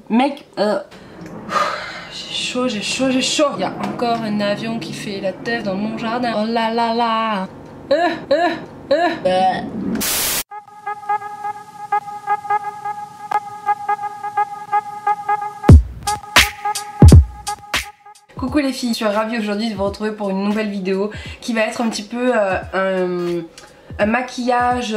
Mec, j'ai chaud, j'ai chaud, j'ai chaud. Il y a encore un avion qui fait la teuf dans mon jardin. Oh là là là. Coucou les filles, je suis ravie aujourd'hui de vous retrouver pour une nouvelle vidéo qui va être un petit peu un maquillage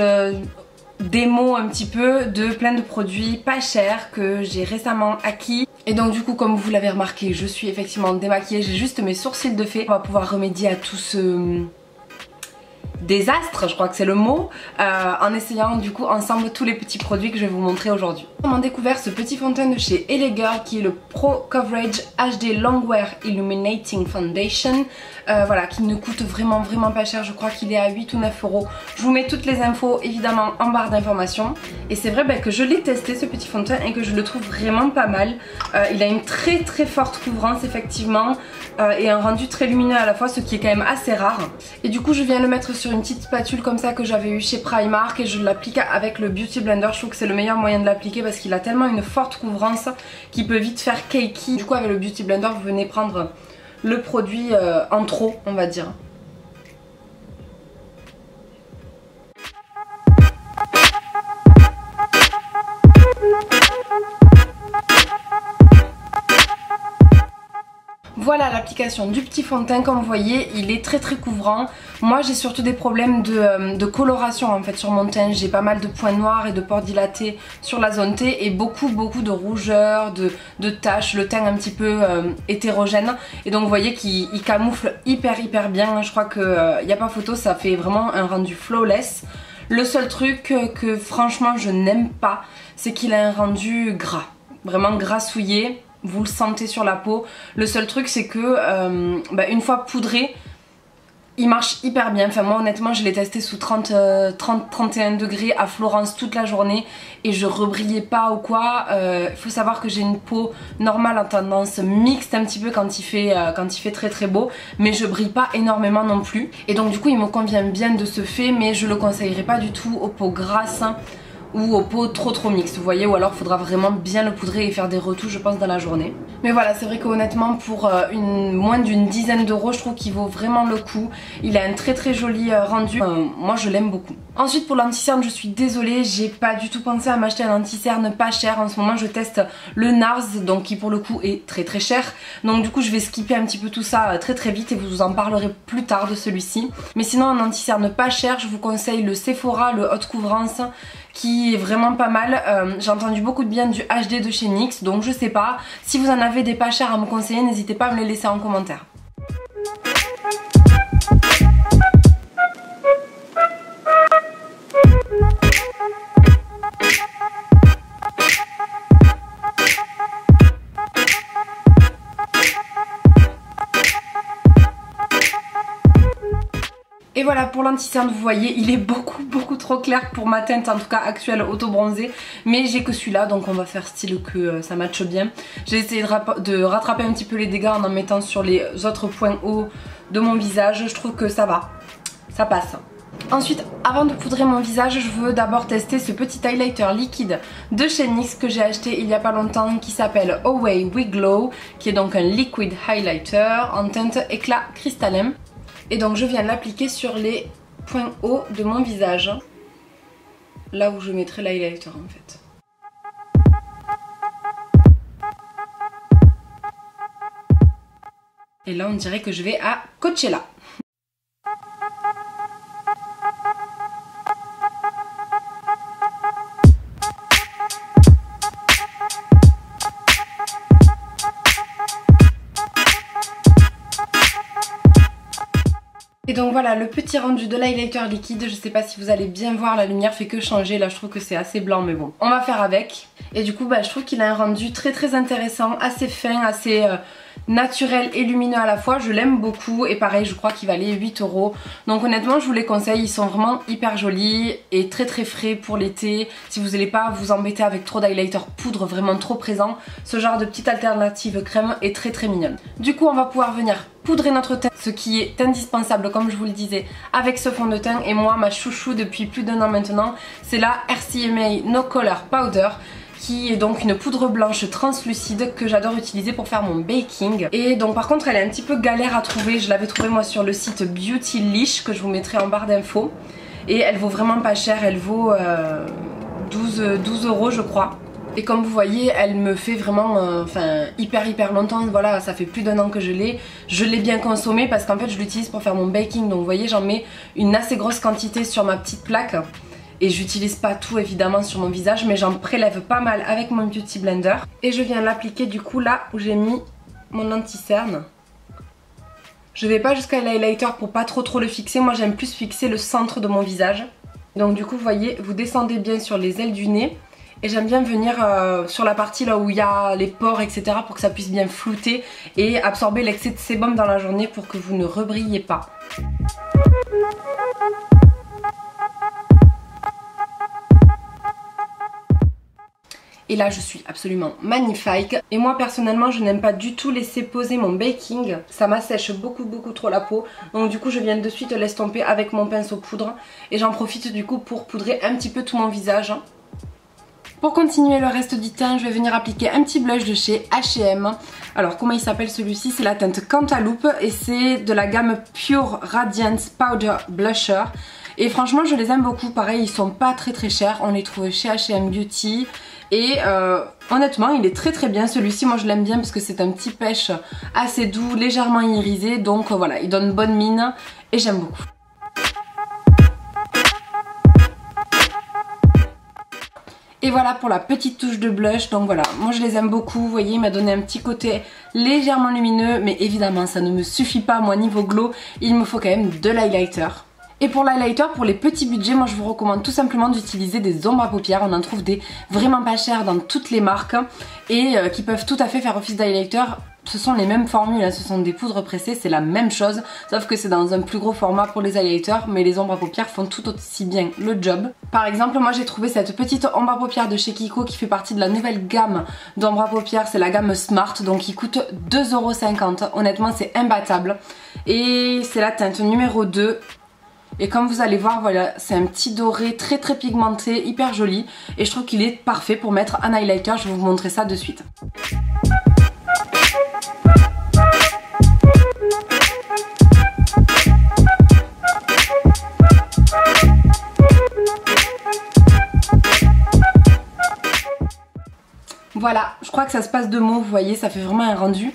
démo un petit peu de plein de produits pas chers que j'ai récemment acquis. Et donc du coup, comme vous l'avez remarqué, je suis effectivement démaquillée, j'ai juste mes sourcils de fée. On va pouvoir remédier à tout ce désastre, je crois que c'est le mot, en essayant du coup ensemble tous les petits produits que je vais vous montrer aujourd'hui. On a découvert ce petit fond de teint de chez LA Girl qui est le Pro Coverage HD Longwear Illuminating Foundation, voilà, qui ne coûte vraiment pas cher, je crois qu'il est à 8 ou 9 euros. Je vous mets toutes les infos évidemment en barre d'informations. Et c'est vrai que je l'ai testé ce petit fond de teint et que je le trouve vraiment pas mal. Il a une très forte couvrance effectivement et un rendu très lumineux à la fois, ce qui est quand même assez rare. Et du coup je viens le mettre sur une petite spatule comme ça que j'avais eu chez Primark et je l'applique avec le Beauty Blender. Je trouve que c'est le meilleur moyen de l'appliquer parce qu'il a tellement une forte couvrance qui peut vite faire cakey. Du coup avec le Beauty Blender vous venez prendre le produit en trop, on va dire. Voilà l'application du petit fond de teint, comme vous voyez il est très couvrant. Moi j'ai surtout des problèmes de coloration en fait sur mon teint. J'ai pas mal de points noirs et de pores dilatés sur la zone T et beaucoup de rougeurs, de taches, le teint un petit peu hétérogène. Et donc vous voyez qu'il camoufle hyper bien. Je crois que y a pas photo, ça fait vraiment un rendu flawless. Le seul truc que franchement je n'aime pas, c'est qu'il a un rendu gras, vraiment grassouillé. Vous le sentez sur la peau. Le seul truc c'est que une fois poudré, il marche hyper bien. Enfin moi honnêtement je l'ai testé sous 30-31 degrés à Florence toute la journée et je rebrillais pas ou quoi. Il faut savoir que j'ai une peau normale en tendance mixte un petit peu quand il fait très beau, mais je brille pas énormément non plus. Et donc du coup il me convient bien de ce fait, mais je le conseillerais pas du tout aux peaux grasses ou aux peaux trop mixtes, vous voyez, ou alors il faudra vraiment bien le poudrer et faire des retouches je pense dans la journée. Mais voilà, c'est vrai qu'honnêtement pour moins d'une dizaine d'euros je trouve qu'il vaut vraiment le coup. Il a un très joli rendu, moi je l'aime beaucoup. Ensuite pour l'anti-cerne, je suis désolée, j'ai pas du tout pensé à m'acheter un anti-cerne pas cher. En ce moment je teste le NARS, donc qui pour le coup est très cher. Donc du coup je vais skipper un petit peu tout ça très vite et vous en parlerez plus tard de celui-ci. Mais sinon un anti-cerne pas cher, je vous conseille le Sephora, le haute couvrance, qui est vraiment pas mal. J'ai entendu beaucoup de bien du HD de chez NYX, donc je sais pas. Si vous en avez des pas chers à me conseiller, n'hésitez pas à me les laisser en commentaire. Et voilà pour l'anti-cerne, vous voyez il est beaucoup trop clair pour ma teinte en tout cas actuelle auto bronzée, mais j'ai que celui-là donc on va faire style que ça matche bien. J'ai essayé de rattraper un petit peu les dégâts en mettant sur les autres points hauts de mon visage. Je trouve que ça va, ça passe. Ensuite, avant de poudrer mon visage, je veux d'abord tester ce petit highlighter liquide de chez NYX que j'ai acheté il y a pas longtemps, qui s'appelle Away We Glow, qui est donc un liquid highlighter en teinte éclat cristallin. Et donc je viens l'appliquer sur les points hauts de mon visage, là où je mettrai l'highlighter en fait. Et là on dirait que je vais à Coachella. Et donc voilà le petit rendu de l'highlighter liquide. Je sais pas si vous allez bien voir, la lumière fait que changer. Là je trouve que c'est assez blanc mais bon, on va faire avec. Et du coup je trouve qu'il a un rendu très intéressant, assez fin, assez naturel et lumineux à la fois. Je l'aime beaucoup et pareil je crois qu'il valait 8 euros. Donc honnêtement je vous les conseille, ils sont vraiment hyper jolis et très frais pour l'été. Si vous n'allez pas vous embêter avec trop d'highlighter poudre vraiment trop présent, ce genre de petite alternative crème est très mignonne. Du coup on va pouvoir venir poudrer notre teint, ce qui est indispensable comme je vous le disais avec ce fond de teint. Et moi ma chouchou depuis plus d'1 an maintenant, c'est la RCMA No Color Powder qui est donc une poudre blanche translucide que j'adore utiliser pour faire mon baking. Et donc par contre elle est un petit peu galère à trouver, je l'avais trouvée moi sur le site Beautylish que je vous mettrai en barre d'infos. Et elle vaut vraiment pas cher, elle vaut 12 € je crois. Et comme vous voyez, elle me fait vraiment hyper longtemps, voilà, ça fait plus d'1 an que je l'ai. Je l'ai bien consommée parce qu'en fait je l'utilise pour faire mon baking, donc vous voyez j'en mets une assez grosse quantité sur ma petite plaque. Et j'utilise pas tout évidemment sur mon visage, mais j'en prélève pas mal avec mon Beauty Blender. Et je viens l'appliquer du coup là où j'ai mis mon anti-cerne. Je vais pas jusqu'à l'highlighter pour pas trop le fixer, moi j'aime plus fixer le centre de mon visage. Donc du coup vous voyez, vous descendez bien sur les ailes du nez. Et j'aime bien venir sur la partie là où il y a les pores etc. pour que ça puisse bien flouter et absorber l'excès de sébum dans la journée pour que vous ne rebrillez pas. Et là je suis absolument magnifique. Et moi personnellement je n'aime pas du tout laisser poser mon baking. Ça m'assèche beaucoup trop la peau. Donc du coup je viens de suite l'estomper avec mon pinceau poudre. Et j'en profite du coup pour poudrer un petit peu tout mon visage. Pour continuer le reste du teint, je vais venir appliquer un petit blush de chez H&M. Alors comment il s'appelle celui-ci? C'est la teinte Cantaloupe et c'est de la gamme Pure Radiance Powder Blusher. Et franchement je les aime beaucoup, pareil ils sont pas très chers, on les trouve chez H&M Beauty. Et honnêtement il est très bien celui-ci, moi je l'aime bien parce que c'est un petit pêche assez doux, légèrement irisé. Donc voilà, il donne bonne mine et j'aime beaucoup. Et voilà pour la petite touche de blush, donc voilà, moi je les aime beaucoup, vous voyez il m'a donné un petit côté légèrement lumineux, mais évidemment ça ne me suffit pas, moi niveau glow, il me faut quand même de l'highlighter. Et pour l'highlighter, pour les petits budgets, moi je vous recommande tout simplement d'utiliser des ombres à paupières, on en trouve des vraiment pas chers dans toutes les marques et qui peuvent tout à fait faire office d'highlighter. Ce sont les mêmes formules, ce sont des poudres pressées, c'est la même chose, sauf que c'est dans un plus gros format pour les highlighters, mais les ombres à paupières font tout aussi bien le job. Par exemple, moi j'ai trouvé cette petite ombre à paupières de chez Kiko qui fait partie de la nouvelle gamme d'ombre à paupières, c'est la gamme Smart, donc il coûte 2,50 €, honnêtement c'est imbattable. Et c'est la teinte numéro 2. Et comme vous allez voir, voilà, c'est un petit doré très pigmenté, hyper joli. Et je trouve qu'il est parfait pour mettre un highlighter, je vais vous montrer ça de suite. Voilà, je crois que ça se passe de mots, vous voyez, ça fait vraiment un rendu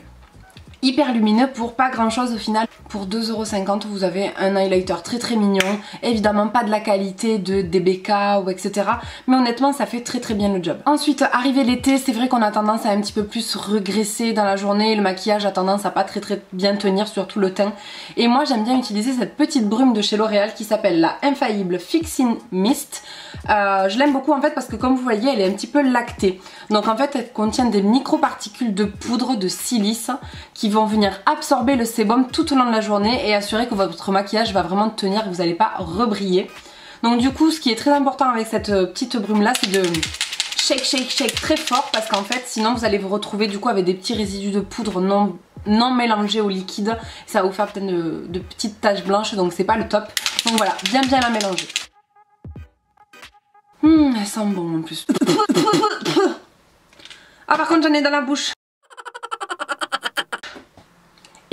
hyper lumineux pour pas grand chose au final. Pour 2,50 € vous avez un highlighter très mignon, évidemment pas de la qualité de DBK ou etc. Mais honnêtement ça fait très bien le job. Ensuite arrivé l'été, c'est vrai qu'on a tendance à un petit peu plus regresser dans la journée, le maquillage a tendance à pas très bien tenir, surtout le teint. Et moi j'aime bien utiliser cette petite brume de chez L'Oréal qui s'appelle la Infaillible Fixing Mist. Je l'aime beaucoup en fait parce que comme vous voyez elle est un petit peu lactée. Donc en fait elle contient des micro-particules de poudre de silice qui vont venir absorber le sébum tout au long de la journée et assurer que votre maquillage va vraiment tenir et que vous n'allez pas rebriller. Donc du coup ce qui est très important avec cette petite brume là, c'est de shake très fort parce qu'en fait sinon vous allez vous retrouver du coup avec des petits résidus de poudre non mélangés au liquide. Ça va vous faire peut-être de petites taches blanches, donc c'est pas le top. Donc voilà, bien la mélanger. Elle sent bon en plus. Ah par contre j'en ai dans la bouche.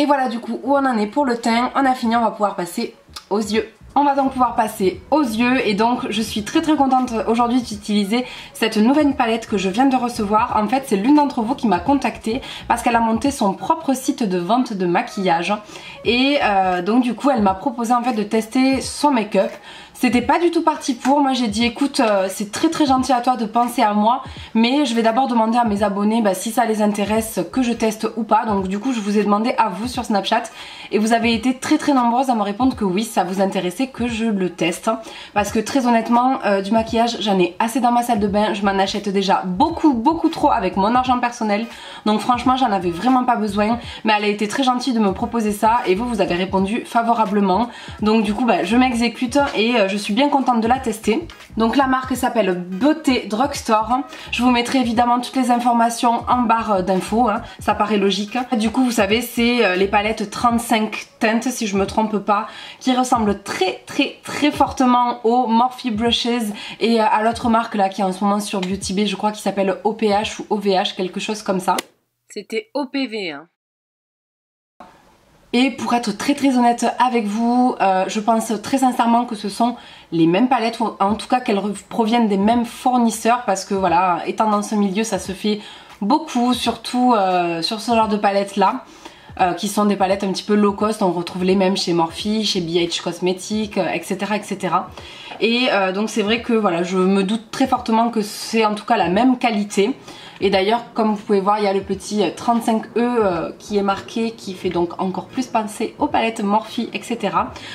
Et voilà du coup où on en est pour le teint, on a fini, on va pouvoir passer aux yeux. On va donc pouvoir passer aux yeux et donc je suis très contente aujourd'hui d'utiliser cette nouvelle palette que je viens de recevoir. En fait c'est l'une d'entre vous qui m'a contactée parce qu'elle a monté son propre site de vente de maquillage et donc du coup elle m'a proposé en fait de tester son make-up. C'était pas du tout parti pour, moi j'ai dit écoute c'est très gentil à toi de penser à moi, mais je vais d'abord demander à mes abonnés si ça les intéresse que je teste ou pas. Donc du coup je vous ai demandé à vous sur Snapchat et vous avez été très nombreuses à me répondre que oui ça vous intéressait que je le teste. Parce que très honnêtement du maquillage j'en ai assez dans ma salle de bain, je m'en achète déjà beaucoup trop avec mon argent personnel. Donc franchement j'en avais vraiment pas besoin, mais elle a été très gentille de me proposer ça et vous avez répondu favorablement. Donc du coup je m'exécute et je suis bien contente de la tester. Donc la marque s'appelle Beauté Drugstore. Je vous mettrai évidemment toutes les informations en barre d'infos, hein, ça paraît logique. Du coup vous savez c'est les palettes 35 teintes si je me trompe pas, qui ressemblent très fortement aux Morphe Brushes et à l'autre marque là qui est en ce moment sur Beauty Bay, je crois qu'il s'appelle OPH ou OVH, quelque chose comme ça. C'était OPV hein. Et pour être très honnête avec vous, je pense très sincèrement que ce sont les mêmes palettes, ou en tout cas qu'elles proviennent des mêmes fournisseurs, parce que voilà, étant dans ce milieu ça se fait beaucoup, surtout sur ce genre de palettes là, qui sont des palettes un petit peu low cost. On retrouve les mêmes chez Morphe, chez BH Cosmetics, etc. Et donc c'est vrai que voilà, je me doute très fortement que c'est en tout cas la même qualité. Et d'ailleurs comme vous pouvez voir il y a le petit 35E qui est marqué, qui fait donc encore plus penser aux palettes Morphe, etc.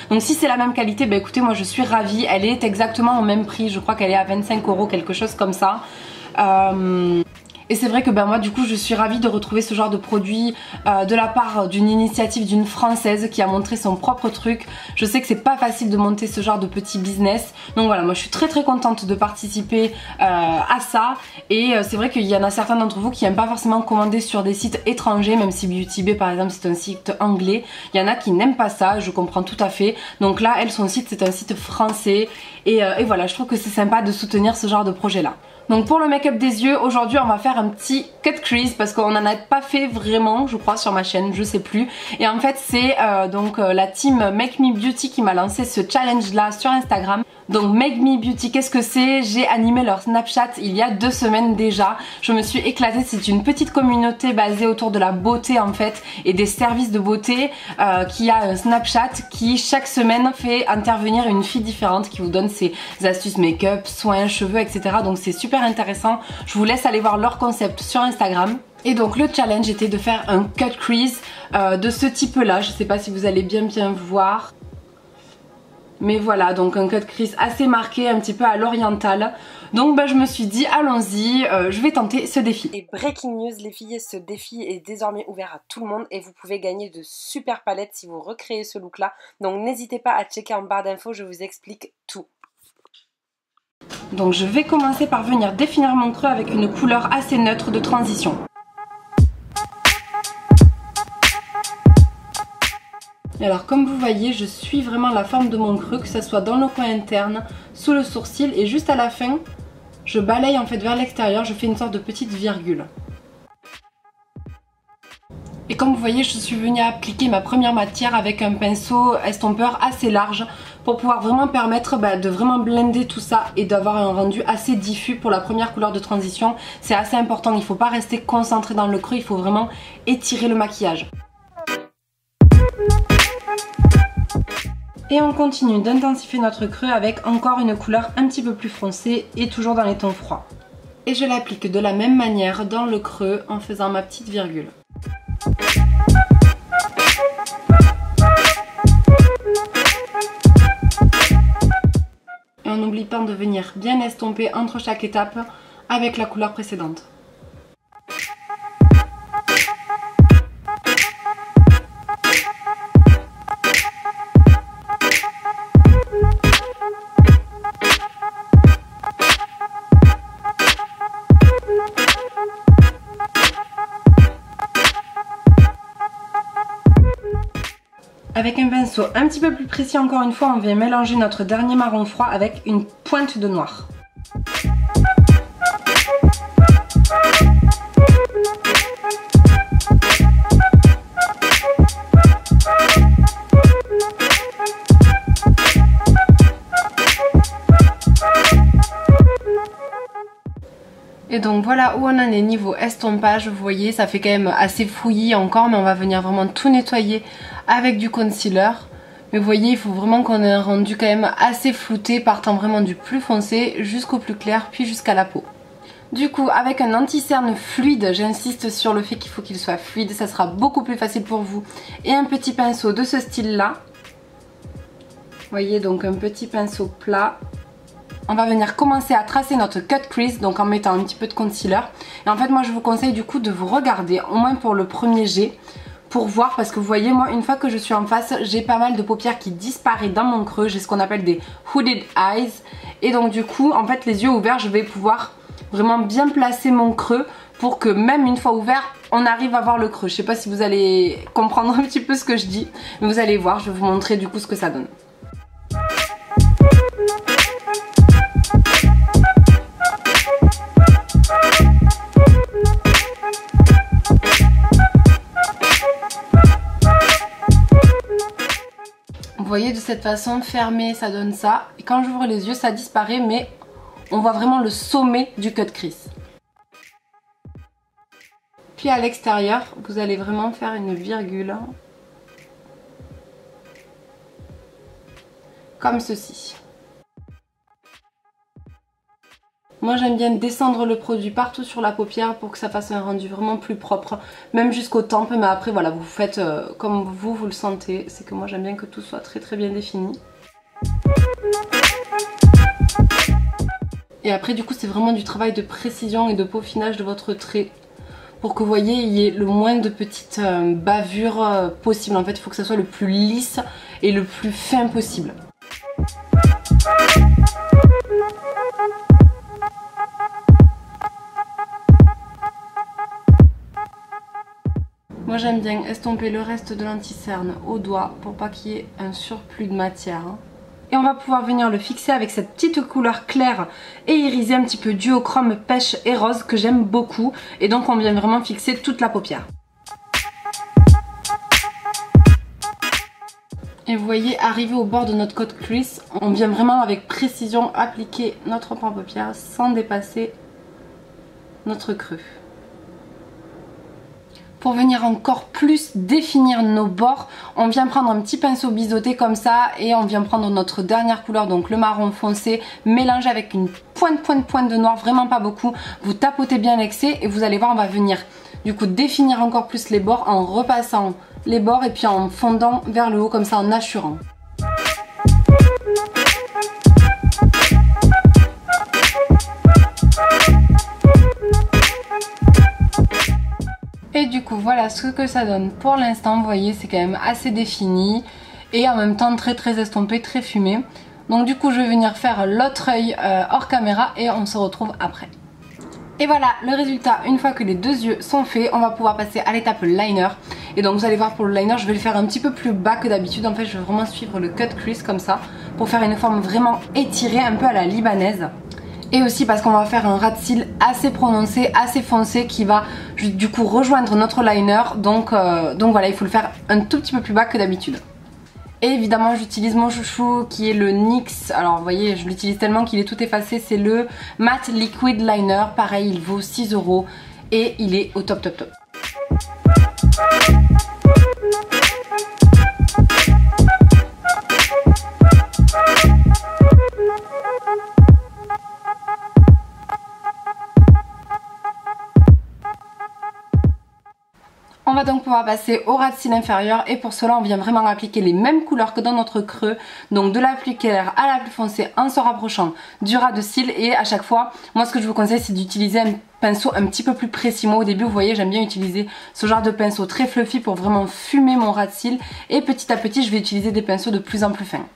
Donc si c'est la même qualité, bah écoutez moi je suis ravie. Elle est exactement au même prix, je crois qu'elle est à 25 €, quelque chose comme ça. Et c'est vrai que ben moi du coup je suis ravie de retrouver ce genre de produit de la part d'une initiative d'une Française qui a montré son propre truc. Je sais que c'est pas facile de monter ce genre de petit business, donc voilà, moi je suis très contente de participer à ça. Et c'est vrai qu'il y en a certains d'entre vous qui n'aiment pas forcément commander sur des sites étrangers, même si Beauty Bay par exemple c'est un site anglais. Il y en a qui n'aiment pas ça, je comprends tout à fait. Donc là elle, son site c'est un site français et voilà, je trouve que c'est sympa de soutenir ce genre de projet là. Donc pour le make-up des yeux, aujourd'hui on va faire un petit cut crease parce qu'on n'en a pas fait vraiment je crois sur ma chaîne, je sais plus. Et en fait c'est donc la team Make Me Beauty qui m'a lancé ce challenge là sur Instagram. Donc Make Me Beauty, qu'est-ce que c'est? J'ai animé leur Snapchat il y a 2 semaines déjà. Je me suis éclatée, c'est une petite communauté basée autour de la beauté en fait et des services de beauté qui a un Snapchat qui chaque semaine fait intervenir une fille différente qui vous donne ses astuces make-up, soins, cheveux, etc. Donc c'est super intéressant. Je vous laisse aller voir leur concept sur Instagram. Et donc le challenge était de faire un cut crease de ce type là. Je sais pas si vous allez bien voir. Mais voilà, donc un cut crease assez marqué, un petit peu à l'oriental. Donc bah, je me suis dit allons-y, je vais tenter ce défi. Et breaking news les filles, ce défi est désormais ouvert à tout le monde et vous pouvez gagner de super palettes si vous recréez ce look là. Donc n'hésitez pas à checker en barre d'infos, je vous explique tout. Donc je vais commencer par venir définir mon creux avec une couleur assez neutre de transition. Et alors comme vous voyez, je suis vraiment la forme de mon creux, que ce soit dans le coin interne, sous le sourcil, et juste à la fin, je balaye en fait vers l'extérieur, je fais une sorte de petite virgule. Et comme vous voyez, je suis venue appliquer ma première matière avec un pinceau estompeur assez large pour pouvoir vraiment permettre de vraiment blender tout ça et d'avoir un rendu assez diffus pour la première couleur de transition. C'est assez important, il ne faut pas rester concentré dans le creux, il faut vraiment étirer le maquillage. Et on continue d'intensifier notre creux avec encore une couleur un petit peu plus foncée et toujours dans les tons froids. Et je l'applique de la même manière dans le creux en faisant ma petite virgule. Et on n'oublie pas de venir bien estomper entre chaque étape avec la couleur précédente. Avec un pinceau un petit peu plus précis encore une fois, on vient mélanger notre dernier marron froid avec une pointe de noir. Et donc voilà où on en est niveau estompage, vous voyez ça fait quand même assez fouillis encore, mais on va venir vraiment tout nettoyer avec du concealer. Mais vous voyez il faut vraiment qu'on ait un rendu quand même assez flouté, partant vraiment du plus foncé jusqu'au plus clair puis jusqu'à la peau. Du coup avec un anti-cerne fluide, j'insiste sur le fait qu'il faut qu'il soit fluide, ça sera beaucoup plus facile pour vous. Et un petit pinceau de ce style là. Vous voyez donc un petit pinceau plat. On va venir commencer à tracer notre cut crease, donc en mettant un petit peu de concealer. Et en fait moi je vous conseille du coup de vous regarder, au moins pour le premier jet, pour voir, parce que vous voyez, moi une fois que je suis en face, j'ai pas mal de paupières qui disparaissent dans mon creux. J'ai ce qu'on appelle des hooded eyes, et donc du coup en fait les yeux ouverts, je vais pouvoir vraiment bien placer mon creux pour que même une fois ouvert, on arrive à voir le creux. Je sais pas si vous allez comprendre un petit peu ce que je dis, mais vous allez voir, je vais vous montrer du coup ce que ça donne. Vous voyez, de cette façon fermée ça donne ça, et quand j'ouvre les yeux ça disparaît, mais on voit vraiment le sommet du cut crease. Puis à l'extérieur vous allez vraiment faire une virgule comme ceci. Moi j'aime bien descendre le produit partout sur la paupière pour que ça fasse un rendu vraiment plus propre, même jusqu'aux tempes, mais après voilà, vous faites comme vous le sentez. C'est que moi j'aime bien que tout soit très bien défini. Et après du coup c'est vraiment du travail de précision et de peaufinage de votre trait pour que vous voyez il y ait le moins de petites bavures possible. En fait il faut que ça soit le plus lisse et le plus fin possible. Moi j'aime bien estomper le reste de l'anti-cerne au doigt pour pas qu'il y ait un surplus de matière. Et on va pouvoir venir le fixer avec cette petite couleur claire et irisée, un petit peu duochrome pêche et rose que j'aime beaucoup. Et donc on vient vraiment fixer toute la paupière. Et vous voyez, arrivé au bord de notre cut crease, on vient vraiment avec précision appliquer notre point paupière sans dépasser notre creux. Pour venir encore plus définir nos bords, on vient prendre un petit pinceau biseauté comme ça et on vient prendre notre dernière couleur, donc le marron foncé, mélanger avec une pointe de noir, vraiment pas beaucoup. Vous tapotez bien l'excès et vous allez voir, on va venir du coup définir encore plus les bords en repassant les bords et puis en fondant vers le haut comme ça, en hachurant. Et du coup voilà ce que ça donne pour l'instant. Vous voyez, c'est quand même assez défini et en même temps très estompé, très fumé. Donc du coup je vais venir faire l'autre œil hors caméra et on se retrouve après. Et voilà le résultat. Une fois que les deux yeux sont faits, on va pouvoir passer à l'étape liner. Et donc vous allez voir, pour le liner je vais le faire un petit peu plus bas que d'habitude. En fait je vais vraiment suivre le cut crease comme ça pour faire une forme vraiment étirée, un peu à la libanaise. Et aussi parce qu'on va faire un ras de cils assez prononcé, assez foncé, qui va du coup rejoindre notre liner. Donc voilà, il faut le faire un tout petit peu plus bas que d'habitude. Et évidemment j'utilise mon chouchou qui est le NYX. Alors vous voyez, je l'utilise tellement qu'il est tout effacé. C'est le Matte Liquid Liner. Pareil, il vaut 6 € et il est au top. On va donc pouvoir passer au ras de cils inférieur et pour cela on vient vraiment appliquer les mêmes couleurs que dans notre creux, donc de la plus claire à la plus foncée en se rapprochant du ras de cils. Et à chaque fois, moi ce que je vous conseille c'est d'utiliser un pinceau un petit peu plus précis. Moi au début vous voyez j'aime bien utiliser ce genre de pinceau très fluffy pour vraiment fumer mon ras de cils, et petit à petit je vais utiliser des pinceaux de plus en plus fins.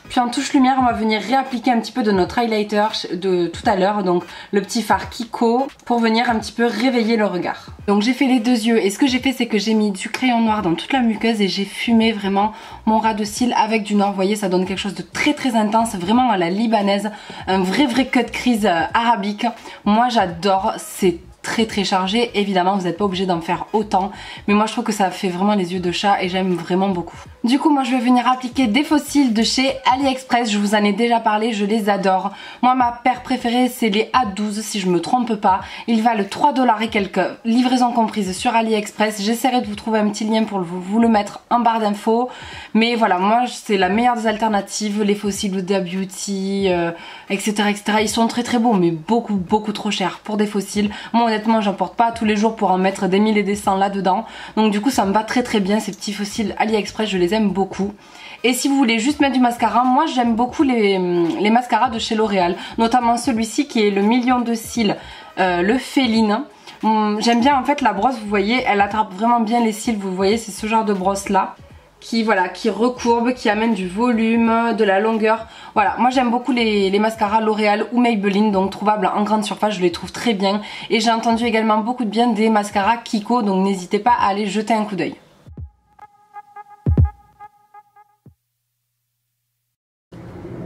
Puis en touche lumière, on va venir réappliquer un petit peu de notre highlighter de tout à l'heure, donc le petit fard Kiko, pour venir un petit peu réveiller le regard. Donc j'ai fait les deux yeux et ce que j'ai fait c'est que j'ai mis du crayon noir dans toute la muqueuse et j'ai fumé vraiment mon ras de cils avec du noir. Vous voyez, ça donne quelque chose de très intense, vraiment à la libanaise, un vrai cut crease arabique. Moi j'adore, c'est très chargé. Évidemment vous n'êtes pas obligé d'en faire autant, mais moi je trouve que ça fait vraiment les yeux de chat et j'aime vraiment beaucoup. Du coup moi je vais venir appliquer des faux cils de chez AliExpress. Je vous en ai déjà parlé, je les adore. Moi ma paire préférée c'est les A12 si je me trompe pas. Ils valent 3 $ et quelques, livraison comprise sur AliExpress. J'essaierai de vous trouver un petit lien pour vous le mettre en barre d'infos, mais voilà, moi c'est la meilleure des alternatives. Les faux cils Huda Beauty etc. Ils sont très beaux, mais beaucoup trop chers pour des faux cils. Moi honnêtement j'en porte pas tous les jours pour en mettre des 1000 et des 100 là dedans, donc du coup ça me va très bien ces petits faux cils AliExpress. Je les les aime beaucoup. Et si vous voulez juste mettre du mascara, moi j'aime beaucoup les mascaras de chez L'Oréal, notamment celui-ci qui est le million de cils, le Féline. J'aime bien en fait la brosse, vous voyez, elle attrape vraiment bien les cils, vous voyez, c'est ce genre de brosse là. Qui recourbe, qui amène du volume, de la longueur. Voilà, moi j'aime beaucoup les mascaras L'Oréal ou Maybelline, donc trouvables en grande surface, je les trouve très bien. Et j'ai entendu également beaucoup de bien des mascaras Kiko, donc n'hésitez pas à aller jeter un coup d'œil.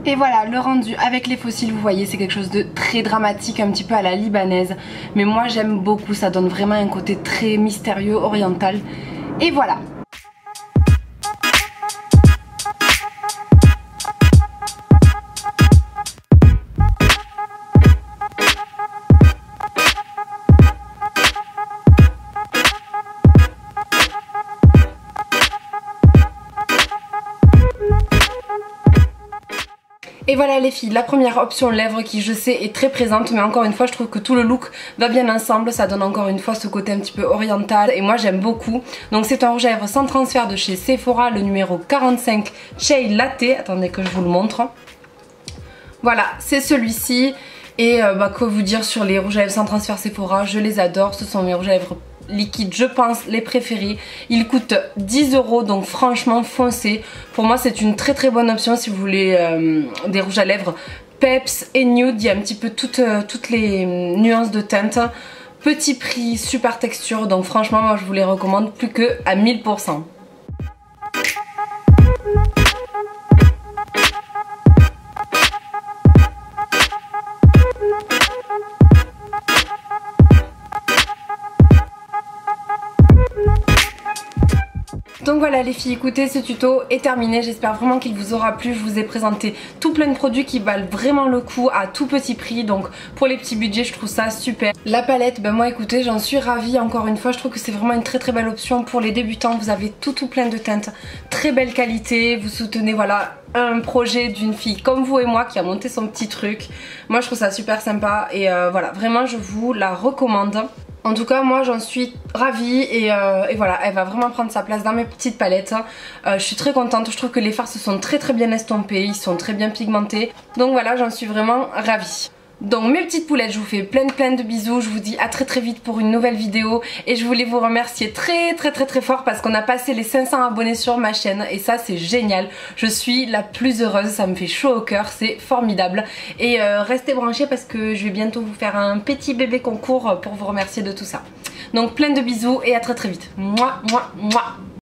Et voilà, le rendu avec les faux cils, vous voyez, c'est quelque chose de très dramatique, un petit peu à la libanaise. Mais moi j'aime beaucoup, ça donne vraiment un côté très mystérieux, oriental. Et voilà. Et voilà les filles, la première option lèvres qui je sais est très présente, mais encore une fois je trouve que tout le look va bien ensemble, ça donne encore une fois ce côté un petit peu oriental et moi j'aime beaucoup. Donc c'est un rouge à lèvres sans transfert de chez Sephora, le numéro 45 Shea Latte, attendez que je vous le montre. Voilà, c'est celui-ci et quoi vous dire sur les rouges à lèvres sans transfert Sephora, je les adore, ce sont mes rouges à lèvres liquides, je pense, les préférés. Ils coûtent 10 €, donc franchement foncez. Pour moi c'est une très très bonne option si vous voulez des rouges à lèvres peps et nude. Il y a un petit peu toutes les nuances de teinte. Petit prix, super texture, donc franchement moi je vous les recommande plus que à 1000%. Donc voilà les filles, écoutez, ce tuto est terminé, j'espère vraiment qu'il vous aura plu. Je vous ai présenté tout plein de produits qui valent vraiment le coup à tout petit prix, donc pour les petits budgets je trouve ça super. La palette, ben moi écoutez, j'en suis ravie encore une fois, je trouve que c'est vraiment une très très belle option pour les débutants. Vous avez tout plein de teintes, très belle qualité, vous soutenez voilà un projet d'une fille comme vous et moi qui a monté son petit truc. Moi je trouve ça super sympa et voilà, vraiment je vous la recommande. En tout cas moi j'en suis ravie et voilà, elle va vraiment prendre sa place dans mes petites palettes. Je suis très contente, je trouve que les fards se sont très bien estompés, ils sont très bien pigmentés. Donc voilà, j'en suis vraiment ravie. Donc mes petites poulettes, je vous fais plein de bisous, je vous dis à très vite pour une nouvelle vidéo et je voulais vous remercier très fort parce qu'on a passé les 500 abonnés sur ma chaîne et ça c'est génial, je suis la plus heureuse, ça me fait chaud au cœur, c'est formidable et restez branchés parce que je vais bientôt vous faire un petit bébé concours pour vous remercier de tout ça. Donc plein de bisous et à très vite. Mouah.